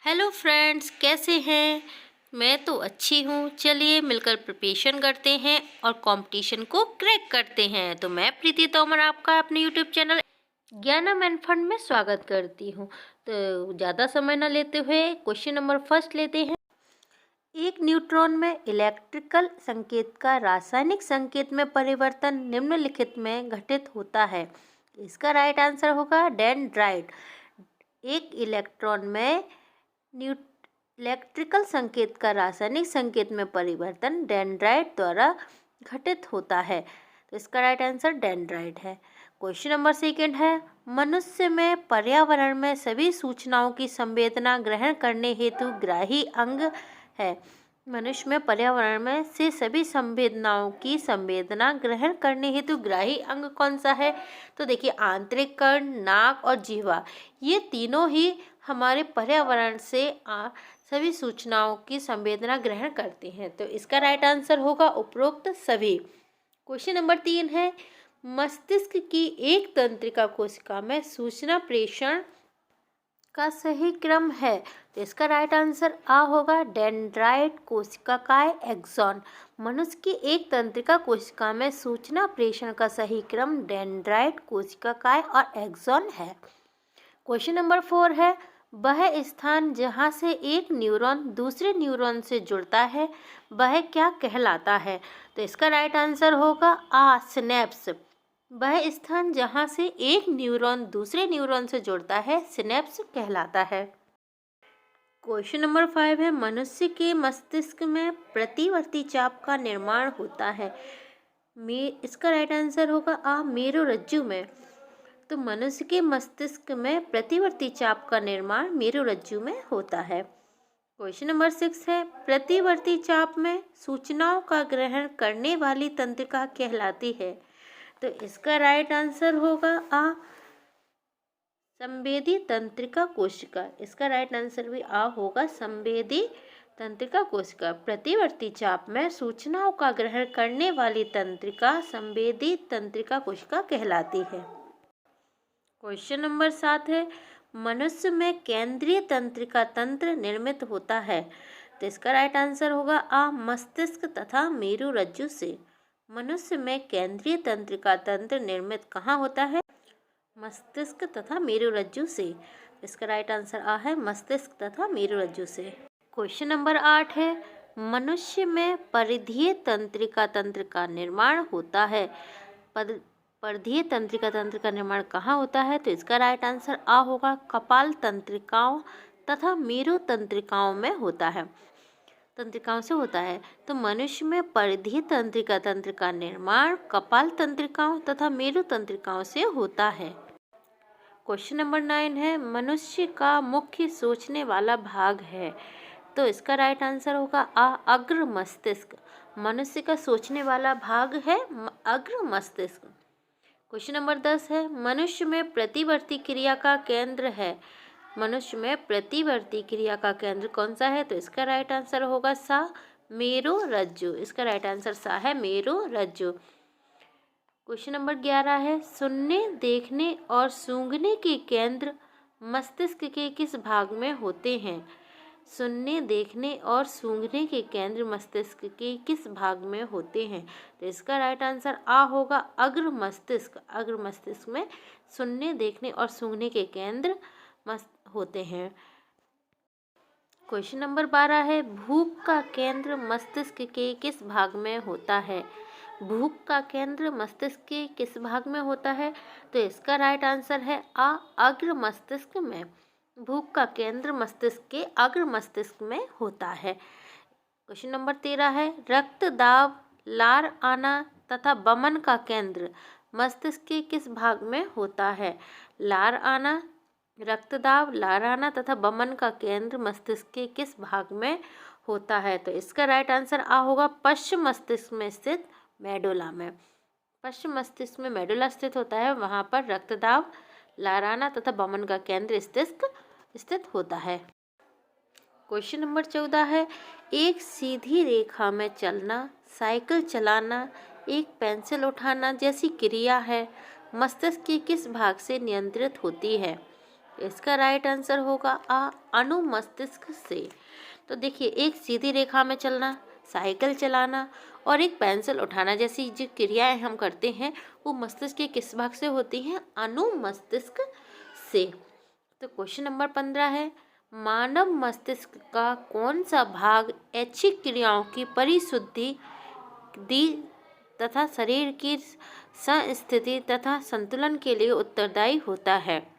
Hello friends, कैसे हैं। मैं तो अच्छी हूँ। चलिए मिलकर प्रिपरेशन करते हैं और कंपटीशन को क्रैक करते हैं। तो मैं प्रीति तोमर आपका अपने यूट्यूब चैनल ज्ञानम एंड फन में स्वागत करती हूँ। तो ज़्यादा समय न लेते हुए क्वेश्चन नंबर फर्स्ट लेते हैं। एक न्यूट्रॉन में इलेक्ट्रिकल संकेत का रासायनिक संकेत में परिवर्तन निम्नलिखित में घटित होता है। इसका राइट आंसर होगा डेंड्राइट। एक इलेक्ट्रॉन में इलेक्ट्रिकल संकेत का रासायनिक संकेत में परिवर्तन डेंड्राइट द्वारा घटित होता है। तो इसका राइट आंसर डेंड्राइट है। क्वेश्चन नंबर सेकंड है, मनुष्य में पर्यावरण में सभी सूचनाओं की संवेदना ग्रहण करने हेतु ग्राही अंग है। मनुष्य में पर्यावरण में से सभी संवेदनाओं की संवेदना ग्रहण करने हेतु ग्राही अंग कौन सा है। तो देखिए, आंतरिक कर्ण, नाक और जिह्वा, ये तीनों ही हमारे पर्यावरण से सभी सूचनाओं की संवेदना ग्रहण करते हैं। तो इसका राइट आंसर होगा उपरोक्त सभी। क्वेश्चन नंबर 3 है, मस्तिष्क की एक तंत्रिका कोशिका में सूचना प्रेषण का सही क्रम है। तो इसका राइट आंसर आ होगा डेंड्राइट कोशिकाएं एक्सॉन। मनुष्य की एक तंत्रिका कोशिका में सूचना प्रेषण का सही क्रम डेंड्राइट कोशिकाएं और एक्सॉन है। क्वेश्चन नंबर 4 है, वह स्थान जहाँ से एक न्यूरॉन दूसरे न्यूरॉन से जुड़ता है वह क्या कहलाता है। तो इसका राइट आंसर होगा सिनेप्स। वह स्थान जहाँ से एक न्यूरॉन दूसरे न्यूरॉन से जुड़ता है सिनेप्स कहलाता है। क्वेश्चन नंबर 5 है, मनुष्य के मस्तिष्क में प्रतिवर्ती चाप का निर्माण होता है। इसका राइट आंसर होगा मेरुरज्जु में। तो मनुष्य के मस्तिष्क में प्रतिवर्ती चाप का निर्माण मेरुरज्जु में होता है। क्वेश्चन नंबर 6 है, प्रतिवर्ती चाप में सूचनाओं का ग्रहण करने वाली तंत्रिका कहलाती है। तो इसका राइट आंसर होगा संवेदी तंत्रिका कोशिका। इसका राइट आंसर भी होगा संवेदी तंत्रिका कोशिका। प्रतिवर्ती चाप में सूचनाओं का ग्रहण करने वाली तंत्रिका संवेदी तंत्रिका कोशिका कहलाती है। क्वेश्चन नंबर 7 है, मनुष्य में केंद्रीय तंत्रिका तंत्र निर्मित होता है। तो इसका राइट आंसर होगा मस्तिष्क तथा मेरुरज्जु से। मनुष्य में केंद्रीय तंत्रिका तंत्र निर्मित कहाँ होता है? मस्तिष्क तथा मेरुरज्जु से। इसका राइट आंसर है मस्तिष्क तथा मेरुरज्जु से। क्वेश्चन नंबर 8 है, मनुष्य में परिधीय तंत्रिका तंत्र का निर्माण होता है। परिधीय तंत्रिका तंत्र का निर्माण कहाँ होता है? तो इसका राइट आंसर होगा कपाल तंत्रिकाओं तथा मेरु तंत्रिकाओं में होता है, तंत्रिकाओं से होता है। तो मनुष्य में परिधीय तंत्रिका तंत्र का निर्माण कपाल तंत्रिकाओं तथा मेरु तंत्रिकाओं से होता है। क्वेश्चन नंबर 9 है, मनुष्य का मुख्य सोचने वाला भाग है। तो इसका राइट आंसर होगा अग्र मस्तिष्क। मनुष्य का सोचने वाला भाग है अग्र मस्तिष्क। क्वेश्चन नंबर 10 है, मनुष्य में प्रतिवर्ती क्रिया का केंद्र है। मनुष्य में प्रतिवर्ती क्रिया का केंद्र कौन सा है? तो इसका राइट आंसर होगा मेरुरज्जु। इसका राइट आंसर है मेरुरज्जु। क्वेश्चन नंबर 11 है, सुनने, देखने और सूंघने के केंद्र मस्तिष्क के किस भाग में होते हैं? सुनने, देखने और सूंघने के केंद्र मस्तिष्क के किस भाग में होते हैं? तो इसका राइट आंसर होगा अग्र मस्तिष्क। अग्र मस्तिष्क में सुनने, देखने और सूंघने के केंद्र होते हैं। क्वेश्चन नंबर 12 है, भूख का केंद्र मस्तिष्क के किस भाग में होता है? भूख का केंद्र मस्तिष्क के किस भाग में होता है? तो इसका राइट आंसर है अग्र मस्तिष्क में। भूख का केंद्र मस्तिष्क के अग्र मस्तिष्क में होता है। क्वेश्चन नंबर 13 है, रक्त दाब, लार आना तथा बमन का केंद्र मस्तिष्क के किस भाग में होता है? लार आना, रक्तदाब, लार आना तथा बमन का केंद्र मस्तिष्क के किस भाग में होता है? तो इसका राइट आंसर होगा पश्चिम मस्तिष्क में स्थित मेडुला में। पश्चिम मस्तिष्क में मेडुला स्थित होता है, वहाँ पर रक्तदाब, लाराना तथा बमन का केंद्र स्थित होता है। क्वेश्चन नंबर 14 है, एक सीधी रेखा में चलना, साइकिल चलाना, एक पेंसिल उठाना जैसी क्रिया है मस्तिष्क के किस भाग से नियंत्रित होती है? तो इसका राइट आंसर होगा आ, अनुमस्तिष्क से। तो देखिए, एक सीधी रेखा में चलना, साइकिल चलाना और एक पेंसिल उठाना जैसी जो क्रियाएं हम करते हैं वो मस्तिष्क के किस भाग से होती हैं? अनुमस्तिष्क से। तो क्वेश्चन नंबर 15 है, मानव मस्तिष्क का कौन सा भाग ऐच्छिक क्रियाओं की परिशुद्धि दी तथा शरीर की संस्थिति तथा संतुलन के लिए उत्तरदायी होता है?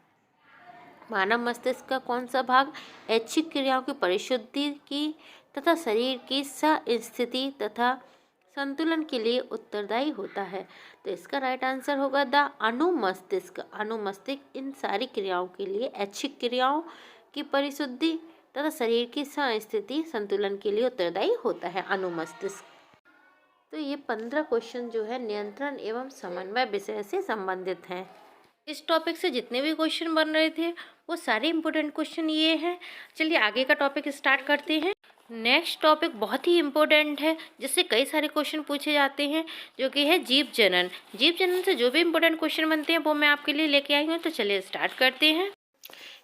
मानव मस्तिष्क का कौन सा भाग ऐच्छिक क्रियाओं की परिशुद्धि की तथा शरीर की स्थिति तथा संतुलन के लिए उत्तरदायी होता है? तो इसका राइट आंसर होगा द अनुमस्तिष्क। अनुमस्तिष्क इन सारी क्रियाओं के लिए, ऐच्छिक क्रियाओं की परिशुद्धि तथा शरीर की स्थिति संतुलन के लिए उत्तरदायी होता है अनुमस्तिष्क। तो ये 15 क्वेश्चन जो है नियंत्रण एवं समन्वय विषय से संबंधित हैं। इस टॉपिक से जितने भी क्वेश्चन बन रहे थे वो सारे इम्पोर्टेंट क्वेश्चन ये हैं। चलिए आगे का टॉपिक स्टार्ट करते हैं। नेक्स्ट टॉपिक बहुत ही इम्पोर्टेंट है जिससे कई सारे क्वेश्चन पूछे जाते हैं, जो कि है जीव जनन। जीव जनन से जो भी इम्पोर्टेंट क्वेश्चन बनते हैं वो मैं आपके लिए लेके आई हूँ। तो चलिए स्टार्ट करते हैं।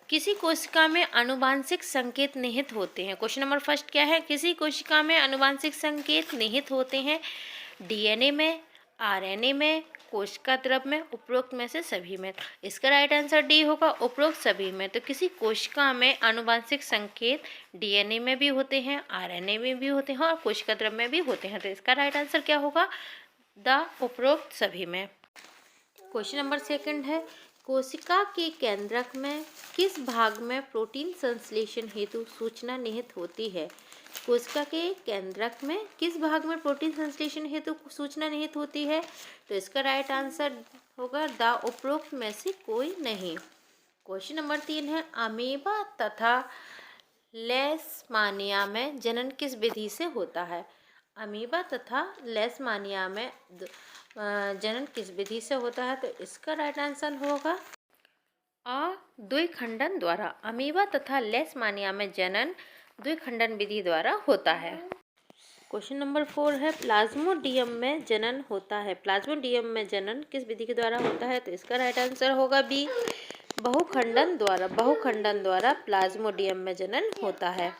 किसी कोशिका में आनुवांशिक संकेत निहित होते हैं। क्वेश्चन नंबर फर्स्ट क्या है? किसी कोशिका में आनुवांशिक संकेत निहित होते हैं। डीएनए में, आरएनए में, कोशिका द्रव में, उपरोक्त में से सभी में। इसका राइट आंसर डी होगा, उपरोक्त सभी में। तो किसी कोशिका में आनुवांशिक संकेत डीएनए में भी होते हैं, आरएनए में भी होते हैं और कोशिका द्रव में भी होते हैं। तो इसका राइट आंसर क्या होगा? द उपरोक्त सभी में। क्वेश्चन नंबर सेकंड है, कोशिका के केंद्रक में किस भाग में प्रोटीन संश्लेषण हेतु सूचना निहित होती है? कोशिका के केंद्रक में किस भाग में प्रोटीन संश्लेषण हेतु सूचना निहित होती है? तो इसका राइट आंसर होगा द उपरोक्त में से कोई नहीं। क्वेश्चन नंबर 3 है, अमीबा तथा लेशमानिया में जनन किस विधि से होता है? अमीबा तथा लेशमानिया में जनन किस विधि से होता है? तो इसका राइट आंसर होगा आ, द्विखंडन द्वारा। अमीबा तथा लेशमानिया में जनन द्विखंडन विधि द्वारा होता है। क्वेश्चन नंबर 4 है, प्लाज्मोडियम में जनन होता है। प्लाज्मोडियम में जनन किस विधि के द्वारा होता है? तो इसका राइट आंसर होगा बी, बहुखंडन द्वारा। बहुखंडन द्वारा प्लाज्मोडियम में जनन होता है।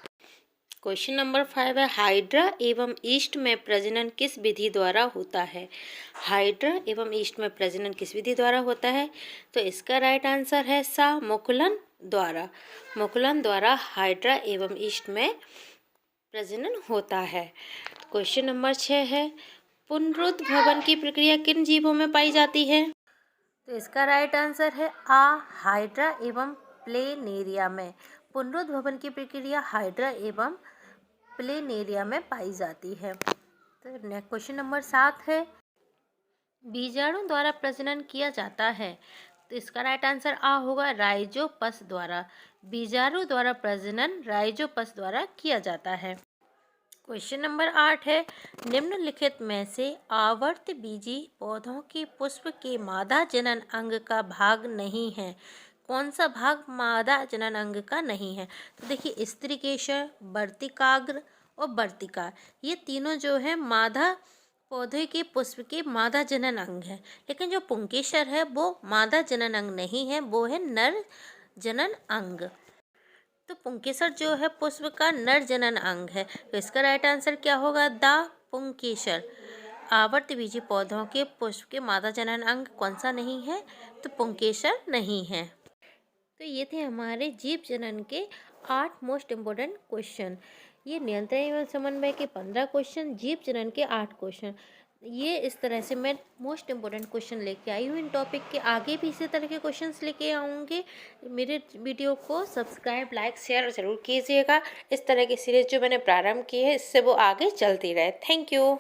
क्वेश्चन नंबर 5 है, हाइड्रा एवं ईस्ट में प्रजनन किस विधि द्वारा होता है? हाइड्रा एवं ईस्ट में प्रजनन किस विधि द्वारा होता है? तो इसका राइट आंसर है सा, मुकुलन द्वारा। मुकुलन द्वारा हाइड्रा एवं ईस्ट में प्रजनन होता है। क्वेश्चन नंबर 6 है, पुनरुद्भवन की प्रक्रिया किन जीवों में पाई जाती है? तो इसका राइट आंसर है आ, हाइड्रा एवं प्लेनेरिया में। पुनरुद्भवन की प्रक्रिया हाइड्रा एवं प्लेनेरिया में पाई जाती है। तो नेक्स्ट क्वेश्चन नंबर 7 है, बीजाणु द्वारा प्रजनन किया जाता है। तो इसका राइट आंसर आ होगा, राइजोपस द्वारा। बीजाणु द्वारा प्रजनन राइजोपस द्वारा किया जाता है। क्वेश्चन नंबर 8 है, निम्नलिखित में से आवर्तबीजी पौधों के पुष्प के मादा जनन अंग का भाग नहीं है। कौन सा भाग मादा जनन अंग का नहीं है? तो देखिए, स्त्रीकेशर, वर्तिकाग्र और वर्तिका, ये तीनों जो है मादा पौधे के पुष्प के मादा जनन अंग है। लेकिन जो पुंकेसर है वो मादा जनन अंग नहीं है, वो है नर जनन अंग। तो पुंकेसर जो है पुष्प का नर जनन अंग है। तो इसका राइट आंसर क्या होगा? द पुंकेसर। आवर्तबीजी पौधों के पुष्प के मादा जनन अंग कौन सा नहीं है? तो पुंकेसर नहीं है। तो ये थे हमारे जीव जनन के 8 मोस्ट इम्पोर्टेंट क्वेश्चन। ये नियंत्रण एवं समन्वय के 15 क्वेश्चन, जीव जनन के 8 क्वेश्चन। ये इस तरह से मैं मोस्ट इम्पोर्टेंट क्वेश्चन लेके आई हूँ इन टॉपिक के। आगे भी इसी तरह के क्वेश्चंस लेके आऊँगे। मेरे वीडियो को सब्सक्राइब, लाइक, शेयर ज़रूर कीजिएगा। इस तरह की सीरीज़ जो मैंने प्रारंभ की है इससे वो आगे चलती रहे। Thank you.